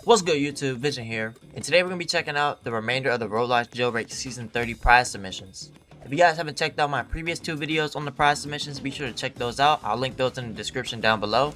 What's good YouTube, Vision here, and today we're going to be checking out the remainder of the Roblox Jailbreak Season 30 prize submissions. If you guys haven't checked out my previous two videos on the prize submissions, be sure to check those out. I'll link those in the description down below.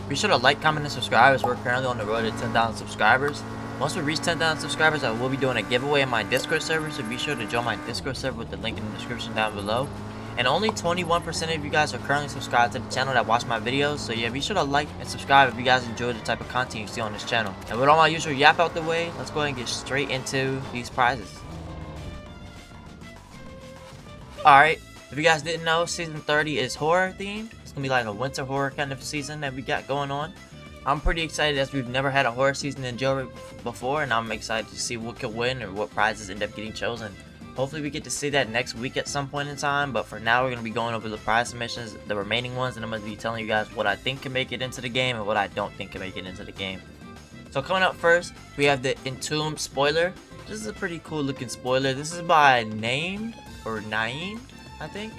Be sure to like, comment, and subscribe as we're currently on the road to 10,000 subscribers. Once we reach 10,000 subscribers, I will be doing a giveaway in my Discord server, so be sure to join my Discord server with the link in the description down below. And only 21% of you guys are currently subscribed to the channel that watch my videos, so yeah, be sure to like and subscribe if you guys enjoy the type of content you see on this channel. And with all my usual yap out the way, let's go ahead and get straight into these prizes. Alright, if you guys didn't know, Season 30 is horror themed. It's gonna be like a winter horror kind of season that we got going on. I'm pretty excited as we've never had a horror season in Jailbreak before, and I'm excited to see what could win or what prizes end up getting chosen. Hopefully we get to see that next week at some point in time, but for now we're going to be going over the prize submissions, the remaining ones, and I'm going to be telling you guys what I think can make it into the game and what I don't think can make it into the game. So coming up first, we have the Entombed spoiler. This is a pretty cool looking spoiler. This is by Named, I think.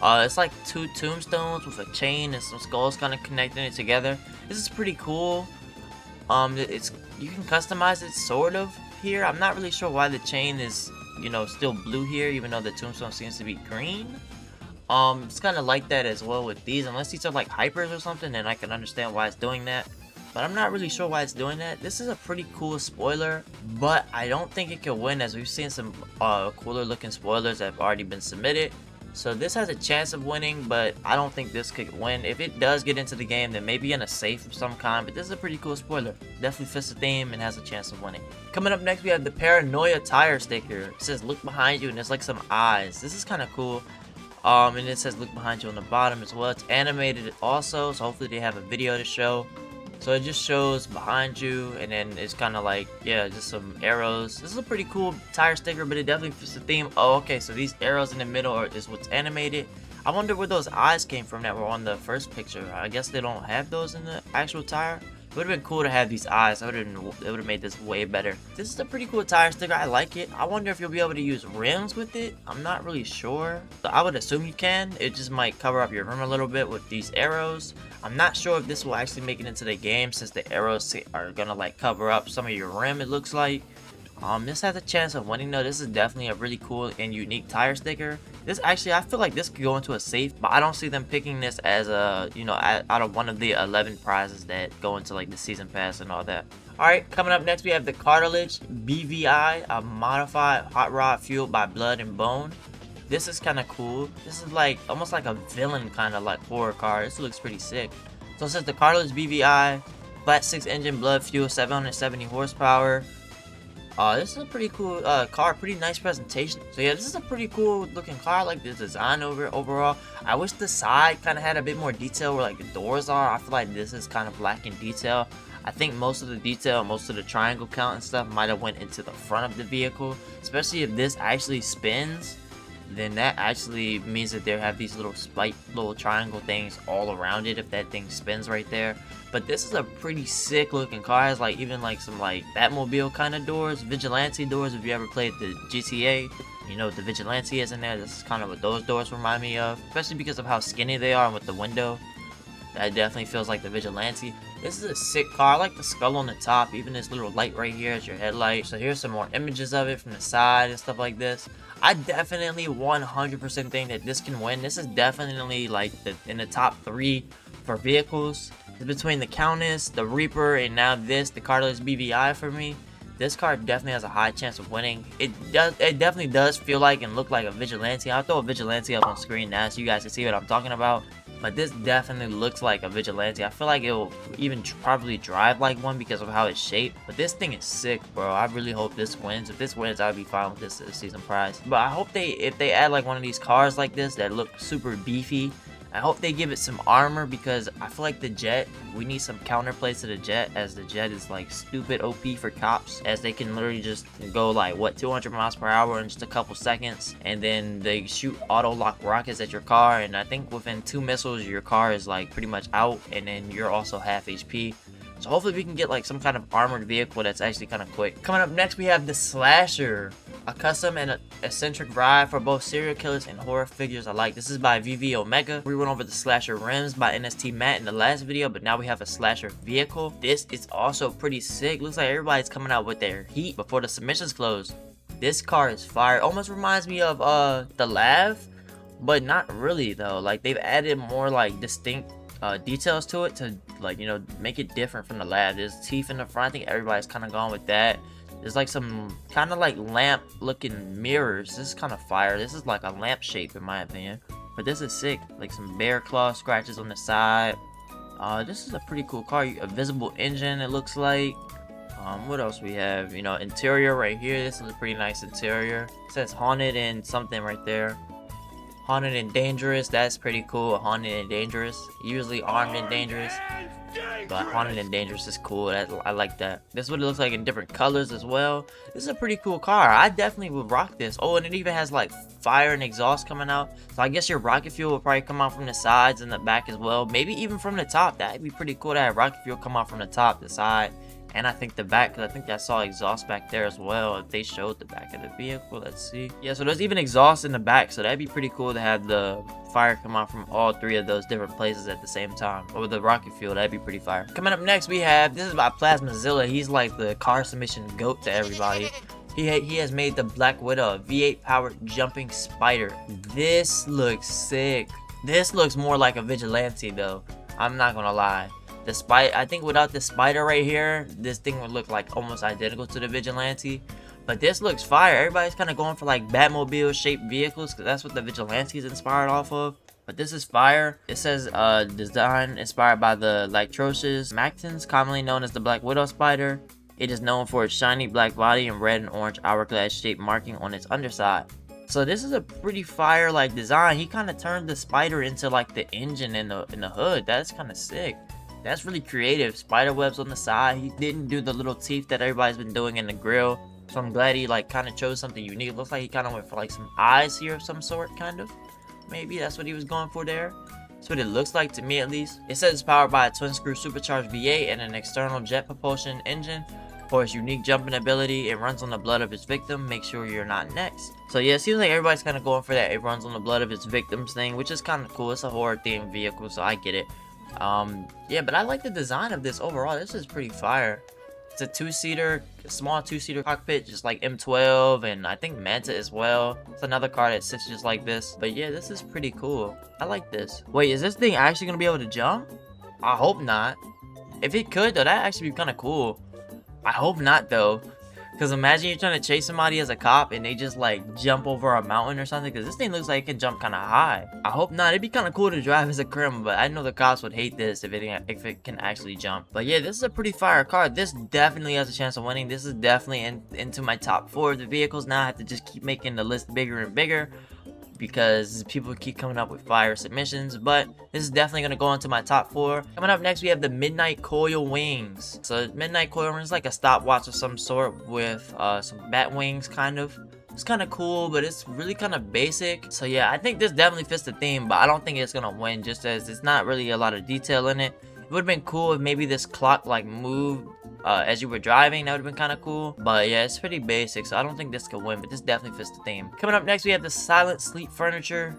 It's like two tombstones with a chain and some skulls kind of connecting it together. This is pretty cool. You can customize it sort of here. I'm not really sure why the chain is, you know, still blue here, even though the tombstone seems to be green. It's kind of like that as well with these, unless these are like hypers or something, then I can understand why it's doing that, but I'm not really sure why it's doing that. This is a pretty cool spoiler, but I don't think it can win, as we've seen some cooler looking spoilers that have already been submitted. So this has a chance of winning, but I don't think this could win. If it does get into the game, then maybe in a safe of some kind, but this is a pretty cool spoiler. Definitely fits the theme and has a chance of winning. Coming up next, we have the Paranoia tire sticker. It says look behind you, and there's like some eyes. This is kind of cool. And it says look behind you on the bottom as well. It's animated also, so hopefully they have a video to show. So it just shows behind you, and then it's kind of like, yeah, just some arrows. This is a pretty cool tire sticker, but it definitely fits the theme. Oh, okay, so these arrows in the middle is what's animated. I wonder where those eyes came from that were on the first picture. I guess they don't have those in the actual tire. It would have been cool to have these eyes. It would have made this way better. This is a pretty cool tire sticker. I like it. I wonder if you'll be able to use rims with it. I'm not really sure. But I would assume you can. It just might cover up your rim a little bit with these arrows. I'm not sure if this will actually make it into the game, since the arrows are gonna like cover up some of your rim, it looks like. This has a chance of winning though. This is definitely a really cool and unique tire sticker. This actually, I feel like this could go into a safe, but I don't see them picking this as a, you know, out of one of the 11 prizes that go into like the season pass and all that. Alright, coming up next we have the Cartilage BVI, a modified hot rod fueled by blood and bone. This is kind of cool. This is like almost like a villain kind of like horror car. This looks pretty sick. So it says the Cartilage BVI, flat 6 engine, blood fuel, 770 horsepower. This is a pretty cool car, pretty nice presentation. So yeah, this is a pretty cool looking car. I like the design overall. I wish the side kind of had a bit more detail where like the doors are. I feel like this is kind of lacking detail. I think most of the detail, most of the triangle count and stuff might have went into the front of the vehicle. Especially if this actually spins, then that actually means that they have these little little triangle things all around it if that thing spins right there. But this is a pretty sick looking car. It has like even like some like Batmobile kind of doors, vigilante doors. If you ever played the GTA, you know what the vigilante is in there. This is kind of what those doors remind me of, especially because of how skinny they are and with the window. That definitely feels like the vigilante. This is a sick car. I like the skull on the top. Even this little light right here is your headlight. So here's some more images of it from the side and stuff like this. I definitely 100% think that this can win. This is definitely like in the top 3 for vehicles. It's between the Countess, the Reaper, and now this, the Cartilage BVI for me. This car definitely has a high chance of winning. It definitely does feel like and look like a vigilante. I'll throw a vigilante up on screen now so you guys can see what I'm talking about. But this definitely looks like a vigilante. I feel like it will even probably drive like one because of how it's shaped. But this thing is sick, bro. I really hope this wins. If this wins, I'll be fine with this season prize. But I hope if they add like one of these cars like this that look super beefy, I hope they give it some armor, because I feel like the jet, we need some counterplates to the jet, as the jet is like stupid OP for cops, as they can literally just go like what 200 miles per hour in just a couple seconds, and then they shoot auto lock rockets at your car, and I think within 2 missiles your car is like pretty much out, and then you're also half HP. So hopefully we can get like some kind of armored vehicle that's actually kind of quick. Coming up next we have the Slasher. A custom and eccentric ride for both serial killers and horror figures alike. This is by VV Omega. We went over the slasher rims by NST Matt in the last video, but now we have a slasher vehicle. This is also pretty sick. Looks like everybody's coming out with their heat before the submissions close. This car is fire. Almost reminds me of the Lav, but not really though. Like they've added more like distinct details to it to, like, you know, make it different from the Lav. There's teeth in the front. I think everybody's kind of gone with that. There's like some kind of like lamp looking mirrors. This is kind of fire. This is like a lamp shape in my opinion. But this is sick. Like some bear claw scratches on the side. This is a pretty cool car. A visible engine, it looks like. What else we have? You know, interior right here. This is a pretty nice interior. It says haunted and something right there. Haunted and dangerous. That's pretty cool. Haunted and dangerous. Usually armed and dangerous. But haunted and dangerous is cool. I like that. This is what it looks like in different colors as well. This is a pretty cool car. I definitely would rock this. Oh, and it even has like fire and exhaust coming out. So I guess your rocket fuel will probably come out from the sides and the back as well. Maybe even from the top. That'd be pretty cool to have rocket fuel come out from the top, the side, and I think the back, because I think I saw exhaust back there as well. If they showed the back of the vehicle, let's see. Yeah, so there's even exhaust in the back, so that'd be pretty cool to have the fire come out from all three of those different places at the same time. Or the rocket fuel, that'd be pretty fire. Coming up next, we have, this is by Plasmazilla. He's like the car submission goat to everybody. He has made the Black Widow, a V8 powered jumping spider. This looks sick. This looks more like a vigilante though. I'm not gonna lie. The spider, I think without the spider right here, this thing would look like almost identical to the vigilante. But this looks fire. Everybody's kind of going for like Batmobile shaped vehicles because that's what the vigilante is inspired off of. But this is fire. It says design inspired by the Lytrosis Mactans, commonly known as the Black Widow spider. It is known for its shiny black body and red and orange hourglass shaped marking on its underside. So this is a pretty fire like design. He kind of turned the spider into like the engine in the hood. That's kind of sick. That's really creative. Spider webs on the side. He didn't do the little teeth that everybody's been doing in the grill. So I'm glad he like kind of chose something unique. It looks like he kind of went for like some eyes here of some sort, kind of. Maybe that's what he was going for there. That's what it looks like to me at least. It says it's powered by a twin screw supercharged V8 and an external jet propulsion engine. For its unique jumping ability, it runs on the blood of its victim. Make sure you're not next. So yeah, it seems like everybody's kind of going for that. It runs on the blood of its victims thing, which is kind of cool. It's a horror themed vehicle, so I get it. Yeah, but I like the design of this overall. This is pretty fire. It's a two-seater, small two-seater cockpit, just like M12 and I think Manta as well. It's another car that sits just like this. But yeah, this is pretty cool. I like this. Wait, is this thing actually gonna be able to jump? I hope not. If it could though, that'd actually be kind of cool. I hope not though. Because imagine you're trying to chase somebody as a cop and they just like jump over a mountain or something. Because this thing looks like it can jump kind of high. I hope not. It'd be kind of cool to drive as a criminal. But I know the cops would hate this if it can actually jump. But yeah, this is a pretty fire car. This definitely has a chance of winning. This is definitely into my top 4 of the vehicles. Now I have to just keep making the list bigger and bigger. Because people keep coming up with fire submissions, but this is definitely going to go into my top 4. Coming up next, we have the Midnight Coil Wings. So Midnight Coil Wings is like a stopwatch of some sort with some bat wings, kind of. It's kind of cool, but it's really kind of basic. So yeah, I think this definitely fits the theme, but I don't think it's going to win just as it's not really a lot of detail in it. It would have been cool if maybe this clock like moved as you were driving. That would have been kind of cool. But yeah, it's pretty basic, so I don't think this could win, but this definitely fits the theme. Coming up next, we have the Silent Sleep Furniture.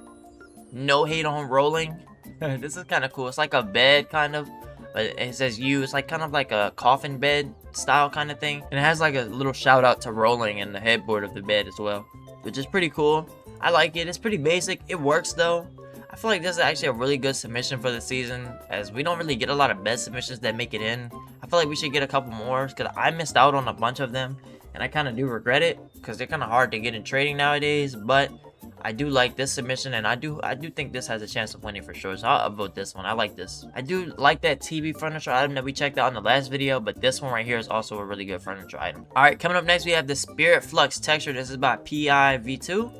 No hate on rolling. This is kind of cool. It's like a bed, kind of. But it says you. It's like kind of like a coffin bed style kind of thing. And it has like a little shout out to rolling in the headboard of the bed as well, which is pretty cool. I like it. It's pretty basic. It works though. I feel like this is actually a really good submission for the season, as we don't really get a lot of bed submissions that make it in. I feel like we should get a couple more, because I missed out on a bunch of them, and I kind of do regret it, because they're kind of hard to get in trading nowadays, but I do like this submission, and I do think this has a chance of winning for sure, so I'll upvote this one. I like this. I do like that TV furniture item that we checked out in the last video, but this one right here is also a really good furniture item. Alright, coming up next, we have the Spirit Flux texture. This is by PIV2.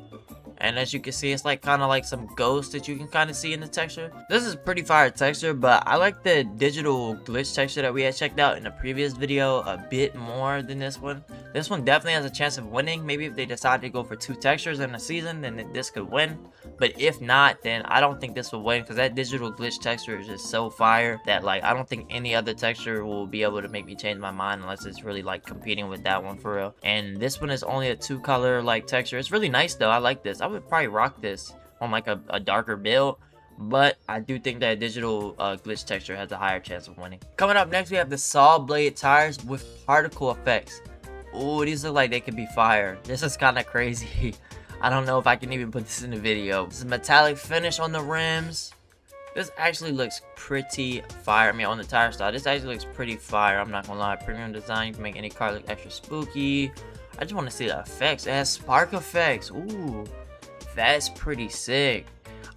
And as you can see, it's like kind of like some ghosts that you can kind of see in the texture. This is pretty fire texture, but I like the digital glitch texture that we had checked out in the previous video a bit more than this one. This one definitely has a chance of winning. Maybe if they decide to go for 2 textures in a season, then this could win. But if not, then I don't think this will win, because that digital glitch texture is just so fire that like I don't think any other texture will be able to make me change my mind unless it's really like competing with that one for real. And this one is only a 2-color like texture. It's really nice though. I like this. I would probably rock this on like a darker build. But I do think that digital glitch texture has a higher chance of winning. Coming up next, we have the saw blade tires with particle effects. Ooh, these look like they could be fire. This is kind of crazy. I don't know if I can even put this in the video. This is metallic finish on the rims. This actually looks pretty fire. I mean, on the tire style, this actually looks pretty fire. I'm not gonna lie. Premium design, you can make any car look extra spooky. I just want to see the effects. It has spark effects. Ooh, that's pretty sick.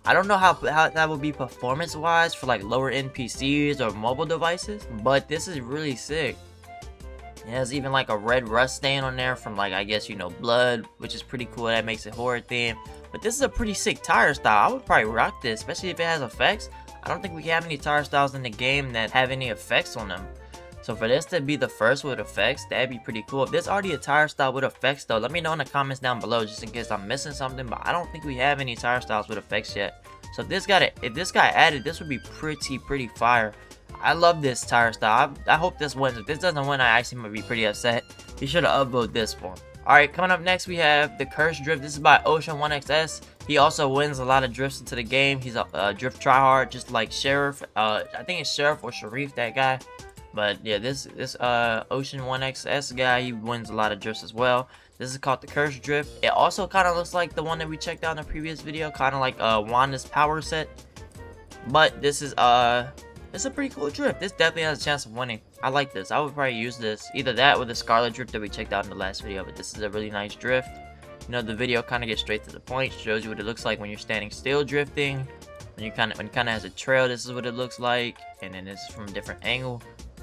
I don't know how that would be performance wise for like lower end PCs or mobile devices, but this is really sick. It has even like a red rust stain on there from like, I guess, you know, blood, which is pretty cool. That makes it horror themed. But this is a pretty sick tire style. I would probably rock this, especially if it has effects. I don't think we have any tire styles in the game that have any effects on them. So for this to be the first with effects, that'd be pretty cool. If there's already a tire style with effects though, let me know in the comments down below just in case I'm missing something. But I don't think we have any tire styles with effects yet. So if this got added, this would be pretty fire. I love this tire style. I hope this wins. If this doesn't win, I actually might be pretty upset. Be sure to upvote this for him. Alright, coming up next, we have the Cursed Drift. This is by Ocean 1XS. He also wins a lot of drifts into the game. He's a drift tryhard, just like Sheriff. I think it's Sheriff or Sharif, that guy. But yeah, this Ocean 1XS guy, he wins a lot of drifts as well. This is called the Cursed Drift. It also kind of looks like the one that we checked out in the previous video, kind of like Wanda's power set. But this is it's a pretty cool drift. This definitely has a chance of winning. I like this. I would probably use this. Either that or the Scarlet Drift that we checked out in the last video. But this is a really nice drift. You know, the video kind of gets straight to the point. Shows you what it looks like when you're standing still drifting. When it kind of has a trail, this is what it looks like. And then this is from a different angle.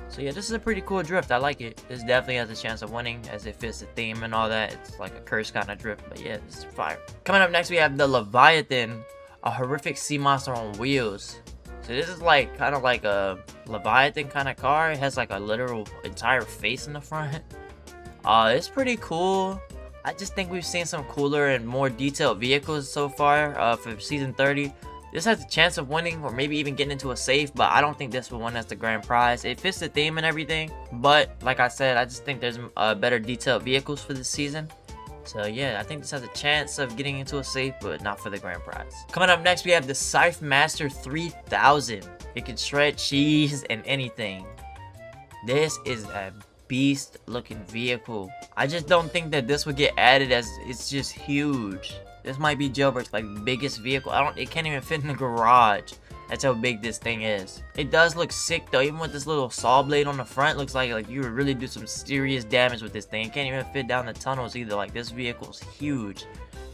So yeah, this is a pretty cool drift. I like it. This definitely has a chance of winning as it fits the theme and all that. It's like a curse kind of drift. But yeah, this is fire. Coming up next, we have the Leviathan. A horrific sea monster on wheels. So this is like kind of like a Leviathan kind of car. It has like a literal entire face in the front. It's pretty cool. I just think we've seen some cooler and more detailed vehicles so far for season 30. This has a chance of winning or maybe even getting into a safe, but I don't think this will win as the grand prize. It fits the theme and everything, but like I said, I just think there's better detailed vehicles for this season. So yeah, I think this has a chance of getting into a safe, but not for the grand prize. Coming up next, we have the Scythe Master 3000. It can shred cheese and anything. This is a beast looking vehicle. I just don't think that this would get added as it's just huge. This might be Jailbreak's like biggest vehicle. It can't even fit in the garage. That's how big this thing is. It does look sick though. Even with this little saw blade on the front, looks like you would really do some serious damage with this thing. It can't even fit down the tunnels either. Like, this vehicle's huge.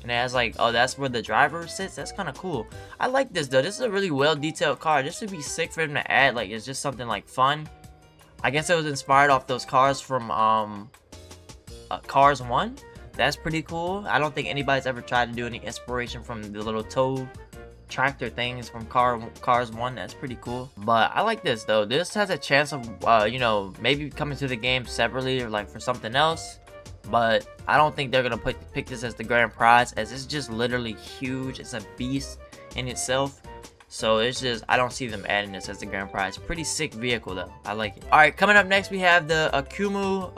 And it has like, oh, that's where the driver sits. That's kind of cool. I like this though. This is a really well detailed car. This would be sick for him to add. Like, it's just something like fun. I guess it was inspired off those cars from Cars 1. That's pretty cool. I don't think anybody's ever tried to do any inspiration from the little tow tractor things from Cars 1. That's pretty cool. But I like this though. This has a chance of you know, maybe coming to the game separately or like for something else. But I don't think they're gonna pick this as the grand prize, as it's just literally huge. It's a beast in itself. So it's just, I don't see them adding this as the grand prize. Pretty sick vehicle though. I like it. Alright, coming up next, we have the Akumu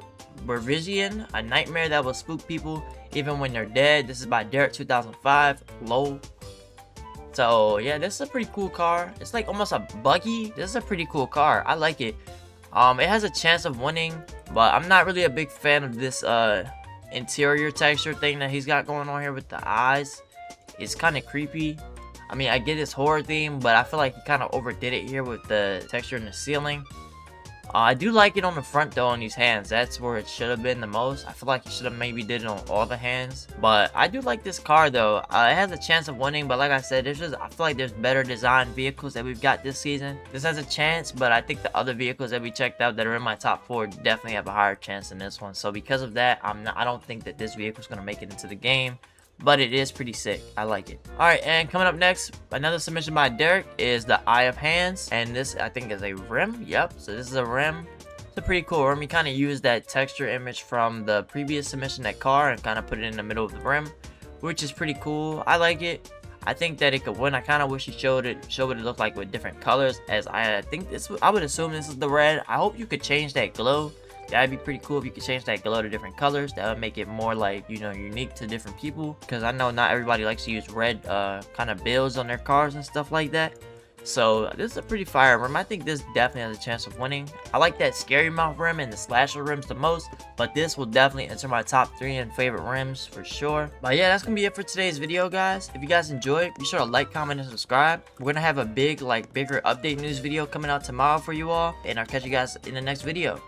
Bervision, a nightmare that will spook people even when they're dead. This is by Derek 2005. Low. So yeah, this is a pretty cool car. It's like almost a buggy. This is a pretty cool car. I like it. It has a chance of winning, but I'm not really a big fan of this interior texture thing that he's got going on here with the eyes. It's kind of creepy. I mean, I get his horror theme, but I feel like he kind of overdid it here with the texture in the ceiling. I do like it on the front though, on these hands. That's where it should have been the most. I feel like he should have maybe did it on all the hands. But I do like this car though. It has a chance of winning, but like I said, I feel like there's better designed vehicles that we've got this season. This has a chance, but I think the other vehicles that we checked out that are in my top 4 definitely have a higher chance than this one. So because of that, I don't think that this vehicle is gonna make it into the game. but it is pretty sick. I like it. Alright, and coming up next, another submission by Derek is the Eye of Hands, and this I think is a rim. Yep, so this is a rim. It's a pretty cool rim. He kind of used that texture image from the previous submission, that car, and kind of put it in the middle of the rim, which is pretty cool. I like it. I think that it could win. I kind of wish he showed what it looked like with different colors, as I think this, I would assume this is the red. I hope you could change that glow. That'd be pretty cool if you could change that glow to different colors. That would make it more like, you know, unique to different people, because I know not everybody likes to use red kind of builds on their cars and stuff like that. So this is a pretty fire rim. I think this definitely has a chance of winning. I like that scary mouth rim and the slasher rims the most, but this will definitely enter my top 3 in favorite rims for sure. But yeah, that's gonna be it for today's video, guys. If you guys enjoyed, be sure to like, comment, and subscribe. We're gonna have a bigger update news video coming out tomorrow for you all, and I'll catch you guys in the next video.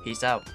Peace out.